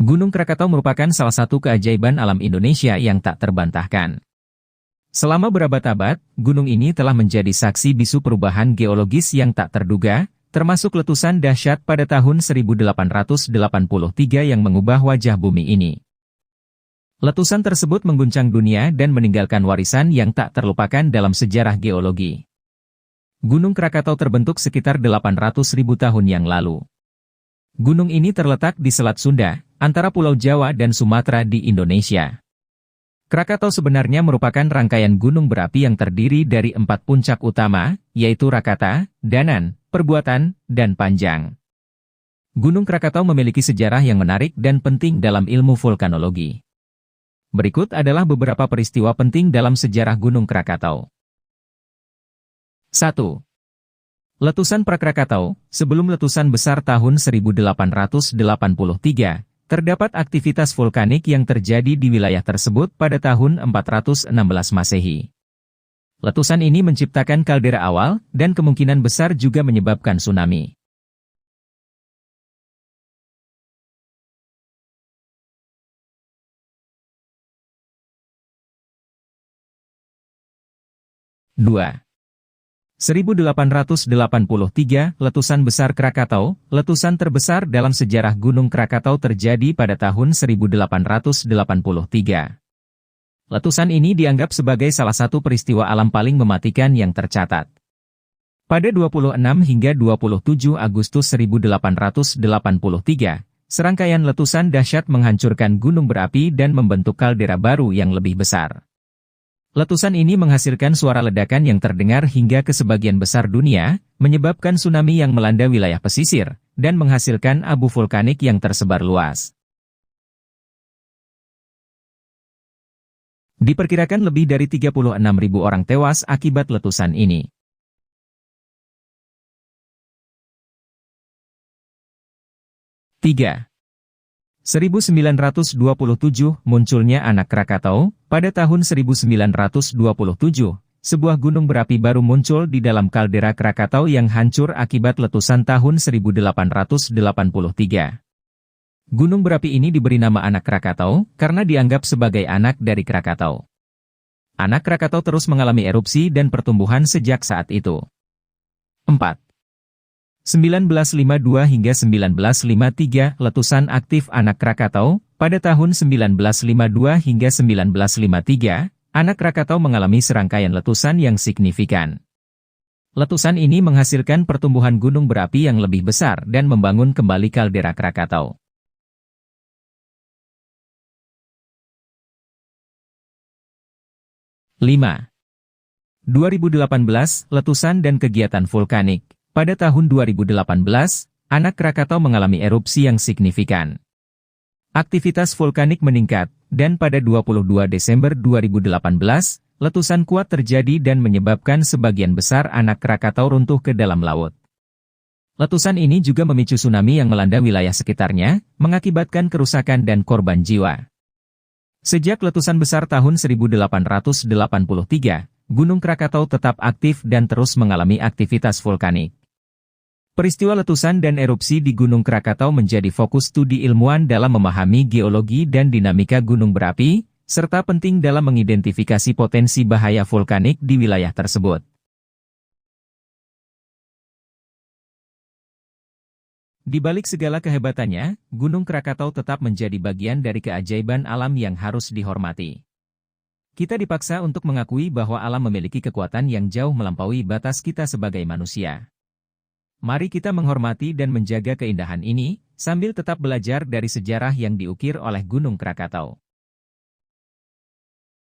Gunung Krakatau merupakan salah satu keajaiban alam Indonesia yang tak terbantahkan. Selama berabad-abad, gunung ini telah menjadi saksi bisu perubahan geologis yang tak terduga, termasuk letusan dahsyat pada tahun 1883 yang mengubah wajah bumi ini. Letusan tersebut mengguncang dunia dan meninggalkan warisan yang tak terlupakan dalam sejarah geologi. Gunung Krakatau terbentuk sekitar 800.000 tahun yang lalu. Gunung ini terletak di Selat Sunda, antara Pulau Jawa dan Sumatera di Indonesia. Krakatau sebenarnya merupakan rangkaian gunung berapi yang terdiri dari 4 puncak utama, yaitu Rakata, Danan, Perbuatan, dan Panjang. Gunung Krakatau memiliki sejarah yang menarik dan penting dalam ilmu vulkanologi. Berikut adalah beberapa peristiwa penting dalam sejarah Gunung Krakatau. 1. Letusan Prakrakatau. Sebelum letusan besar tahun 1883, terdapat aktivitas vulkanik yang terjadi di wilayah tersebut pada tahun 416 Masehi. Letusan ini menciptakan kaldera awal, dan kemungkinan besar juga menyebabkan tsunami. Dua. 1883, letusan besar Krakatau. Letusan terbesar dalam sejarah Gunung Krakatau terjadi pada tahun 1883. Letusan ini dianggap sebagai salah satu peristiwa alam paling mematikan yang tercatat. Pada 26 hingga 27 Agustus 1883, serangkaian letusan dahsyat menghancurkan gunung berapi dan membentuk kaldera baru yang lebih besar. Letusan ini menghasilkan suara ledakan yang terdengar hingga ke sebagian besar dunia, menyebabkan tsunami yang melanda wilayah pesisir, dan menghasilkan abu vulkanik yang tersebar luas. Diperkirakan lebih dari 36.000 orang tewas akibat letusan ini. 3. 1927, munculnya anak Krakatau. Pada tahun 1927, sebuah gunung berapi baru muncul di dalam kaldera Krakatau yang hancur akibat letusan tahun 1883. Gunung berapi ini diberi nama anak Krakatau, karena dianggap sebagai anak dari Krakatau. Anak Krakatau terus mengalami erupsi dan pertumbuhan sejak saat itu. 4. 1952 hingga 1953, letusan aktif anak Krakatau. Pada tahun 1952 hingga 1953, anak Krakatau mengalami serangkaian letusan yang signifikan. Letusan ini menghasilkan pertumbuhan gunung berapi yang lebih besar dan membangun kembali kaldera Krakatau. Lima. 2018, letusan dan kegiatan vulkanik. Pada tahun 2018, anak Krakatau mengalami erupsi yang signifikan. Aktivitas vulkanik meningkat, dan pada 22 Desember 2018, letusan kuat terjadi dan menyebabkan sebagian besar anak Krakatau runtuh ke dalam laut. Letusan ini juga memicu tsunami yang melanda wilayah sekitarnya, mengakibatkan kerusakan dan korban jiwa. Sejak letusan besar tahun 1883, Gunung Krakatau tetap aktif dan terus mengalami aktivitas vulkanik. Peristiwa letusan dan erupsi di Gunung Krakatau menjadi fokus studi ilmuwan dalam memahami geologi dan dinamika gunung berapi, serta penting dalam mengidentifikasi potensi bahaya vulkanik di wilayah tersebut. Di balik segala kehebatannya, Gunung Krakatau tetap menjadi bagian dari keajaiban alam yang harus dihormati. Kita dipaksa untuk mengakui bahwa alam memiliki kekuatan yang jauh melampaui batas kita sebagai manusia. Mari kita menghormati dan menjaga keindahan ini, sambil tetap belajar dari sejarah yang diukir oleh Gunung Krakatau.